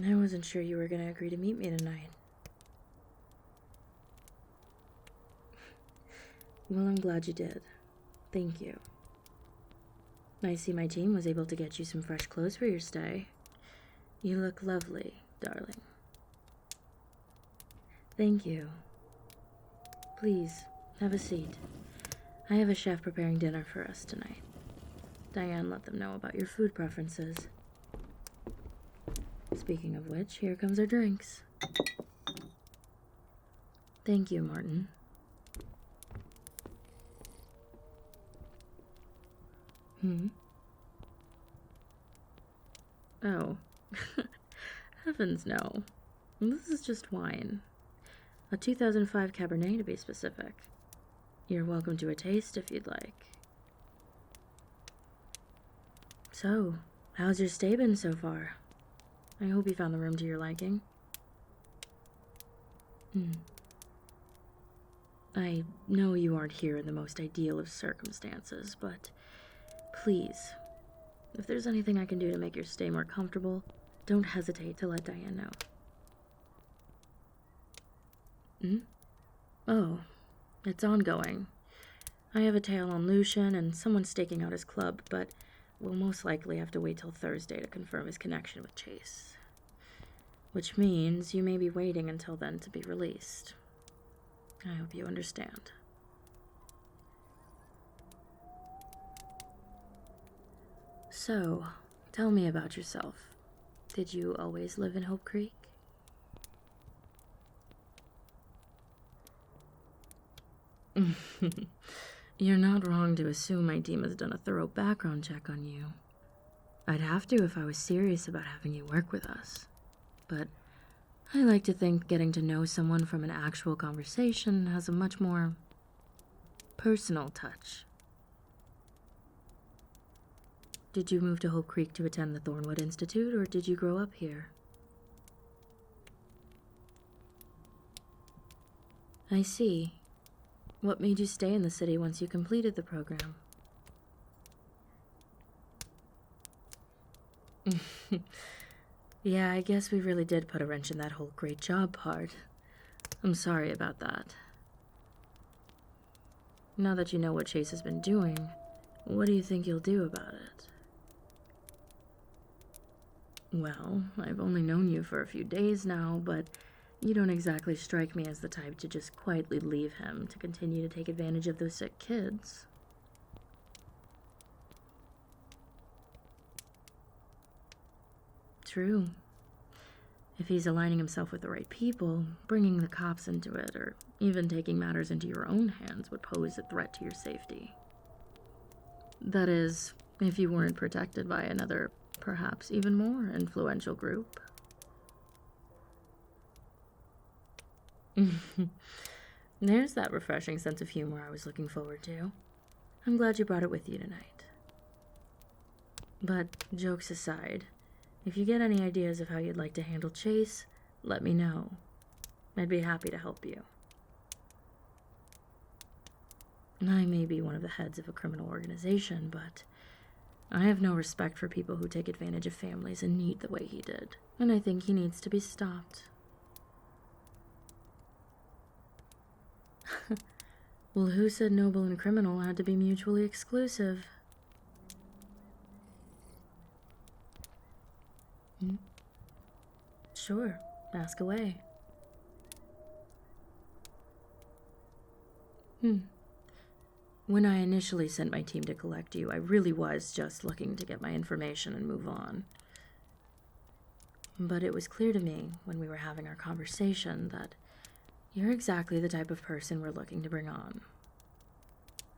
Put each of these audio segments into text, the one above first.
I wasn't sure you were going to agree to meet me tonight. Well, I'm glad you did. Thank you. I see my team was able to get you some fresh clothes for your stay. You look lovely, darling. Thank you. Please, have a seat. I have a chef preparing dinner for us tonight. Diane let them know about your food preferences. Speaking of which, here comes our drinks. Thank you, Martin. Oh. Heavens no. This is just wine. A 2005 Cabernet to be specific. You're welcome to a taste if you'd like. So, how's your stay been so far? I hope you found the room to your liking. I know you aren't here in the most ideal of circumstances, but please, if there's anything I can do to make your stay more comfortable, don't hesitate to let Diane know. Oh, it's ongoing. I have a tale on Lucian and someone staking out his club, but we'll most likely have to wait till Thursday to confirm his connection with Chase. Which means you may be waiting until then to be released. I hope you understand. So, tell me about yourself. Did you always live in Hope Creek? You're not wrong to assume my team has done a thorough background check on you. I'd have to if I was serious about having you work with us. But I like to think getting to know someone from an actual conversation has a much more personal touch. Did you move to Hope Creek to attend the Thornwood Institute, or did you grow up here? I see. What made you stay in the city once you completed the program? Yeah, I guess we really did put a wrench in that whole great job part. I'm sorry about that. Now that you know what Chase has been doing, what do you think you'll do about it? Well, I've only known you for a few days now, but you don't exactly strike me as the type to just quietly leave him to continue to take advantage of those sick kids. True. If he's aligning himself with the right people, bringing the cops into it, or even taking matters into your own hands would pose a threat to your safety. That is, if you weren't protected by another, perhaps even more influential group. There's that refreshing sense of humor I was looking forward to. I'm glad you brought it with you tonight. But jokes aside, if you get any ideas of how you'd like to handle Chase, let me know. I'd be happy to help you. I may be one of the heads of a criminal organization, but I have no respect for people who take advantage of families in need the way he did, and I think he needs to be stopped. Well, who said noble and criminal had to be mutually exclusive? Sure, ask away. When I initially sent my team to collect you, I really was just looking to get my information and move on. But it was clear to me when we were having our conversation that you're exactly the type of person we're looking to bring on.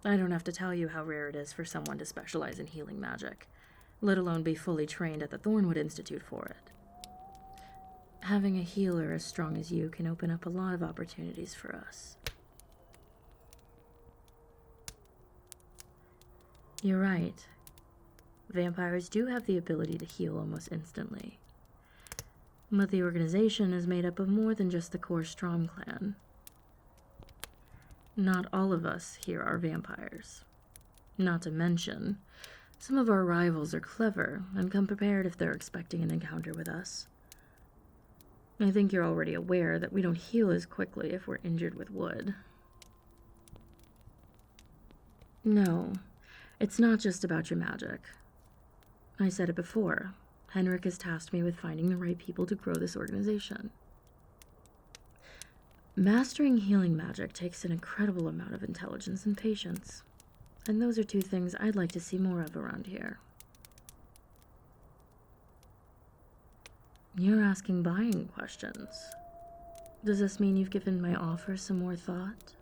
I don't have to tell you how rare it is for someone to specialize in healing magic, let alone be fully trained at the Thornwood Institute for it. Having a healer as strong as you can open up a lot of opportunities for us. You're right. Vampires do have the ability to heal almost instantly. But the organization is made up of more than just the core Ström clan. Not all of us here are vampires. Not to mention, some of our rivals are clever and come prepared if they're expecting an encounter with us. I think you're already aware that we don't heal as quickly if we're injured with wood. No, it's not just about your magic. I said it before. Henrik has tasked me with finding the right people to grow this organization. Mastering healing magic takes an incredible amount of intelligence and patience, and those are two things I'd like to see more of around here. You're asking buying questions. Does this mean you've given my offer some more thought?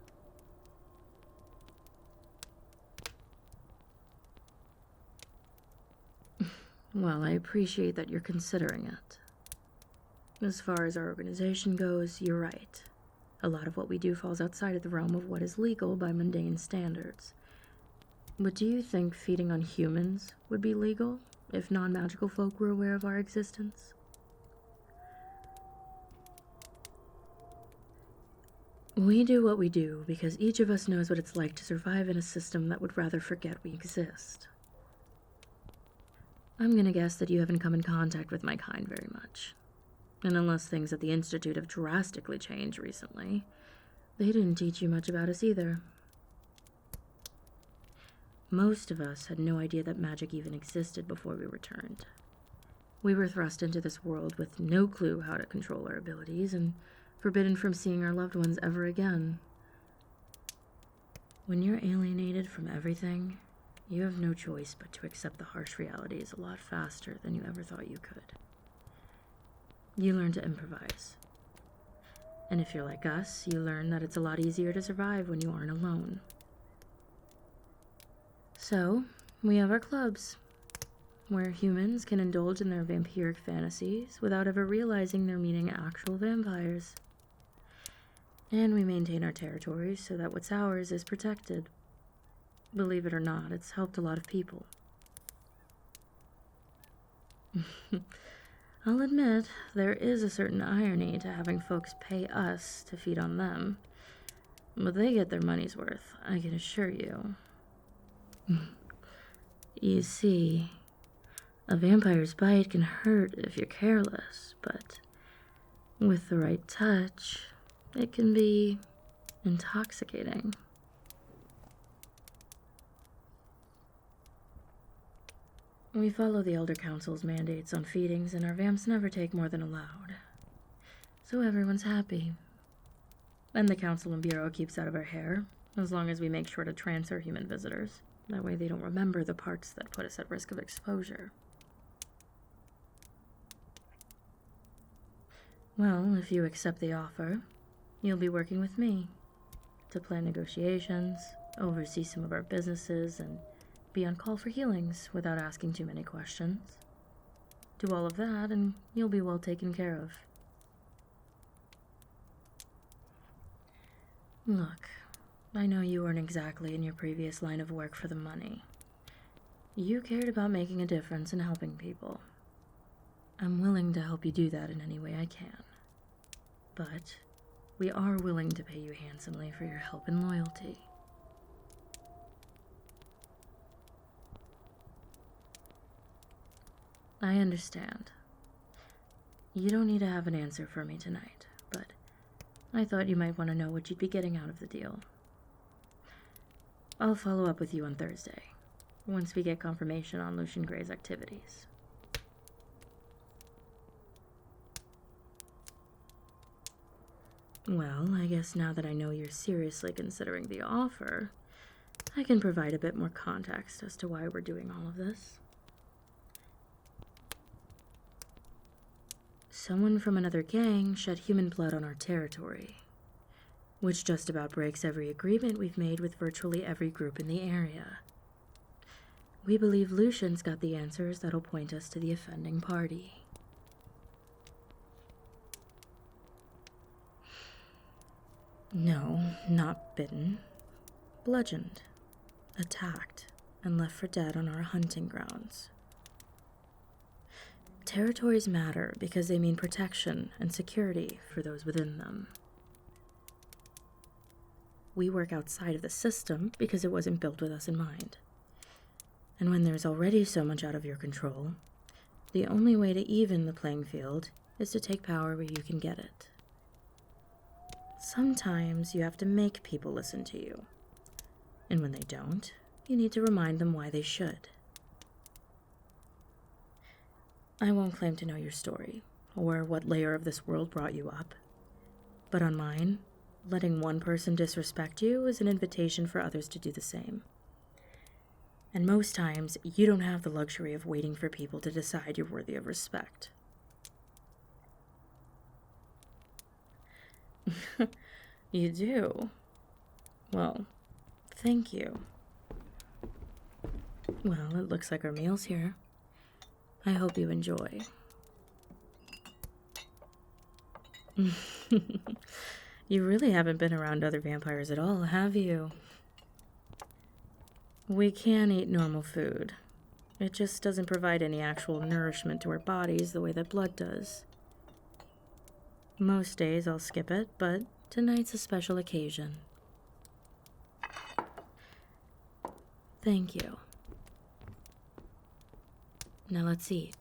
Well, I appreciate that you're considering it. As far as our organization goes, you're right. A lot of what we do falls outside of the realm of what is legal by mundane standards. But do you think feeding on humans would be legal if non-magical folk were aware of our existence? We do what we do because each of us knows what it's like to survive in a system that would rather forget we exist. I'm gonna guess that you haven't come in contact with my kind very much. And unless things at the Institute have drastically changed recently, they didn't teach you much about us either. Most of us had no idea that magic even existed before we returned. We were thrust into this world with no clue how to control our abilities and forbidden from seeing our loved ones ever again. When you're alienated from everything, you have no choice but to accept the harsh realities a lot faster than you ever thought you could. You learn to improvise. And if you're like us, you learn that it's a lot easier to survive when you aren't alone. So, we have our clubs, where humans can indulge in their vampiric fantasies without ever realizing they're meeting actual vampires. And we maintain our territories so that what's ours is protected. Believe it or not, it's helped a lot of people. I'll admit, there is a certain irony to having folks pay us to feed on them. But they get their money's worth, I can assure you. You see, a vampire's bite can hurt if you're careless, but with the right touch, it can be intoxicating. We follow the Elder Council's mandates on feedings, and our vamps never take more than allowed. So everyone's happy. And the Council and Bureau keeps out of our hair, as long as we make sure to transfer human visitors. That way they don't remember the parts that put us at risk of exposure. Well, if you accept the offer, you'll be working with me to plan negotiations, oversee some of our businesses, and be on call for healings without asking too many questions. Do all of that, and you'll be well taken care of. Look, I know you weren't exactly in your previous line of work for the money. You cared about making a difference and helping people. I'm willing to help you do that in any way I can. But we are willing to pay you handsomely for your help and loyalty. I understand. You don't need to have an answer for me tonight, but I thought you might want to know what you'd be getting out of the deal. I'll follow up with you on Thursday, once we get confirmation on Lucian Gray's activities. Well, I guess now that I know you're seriously considering the offer, I can provide a bit more context as to why we're doing all of this. Someone from another gang shed human blood on our territory, which just about breaks every agreement we've made with virtually every group in the area. We believe Lucian's got the answers that'll point us to the offending party. No, not bitten. Bludgeoned, attacked, and left for dead on our hunting grounds. Territories matter because they mean protection and security for those within them. We work outside of the system because it wasn't built with us in mind. And when there's already so much out of your control, the only way to even the playing field is to take power where you can get it. Sometimes you have to make people listen to you. And when they don't, you need to remind them why they should. I won't claim to know your story, or what layer of this world brought you up. But on mine, letting one person disrespect you is an invitation for others to do the same. And most times, you don't have the luxury of waiting for people to decide you're worthy of respect. You do? Well, thank you. Well, it looks like our meal's here. I hope you enjoy. You really haven't been around other vampires at all, have you? We can eat normal food. It just doesn't provide any actual nourishment to our bodies the way that blood does. Most days I'll skip it, but tonight's a special occasion. Thank you. Now let's eat.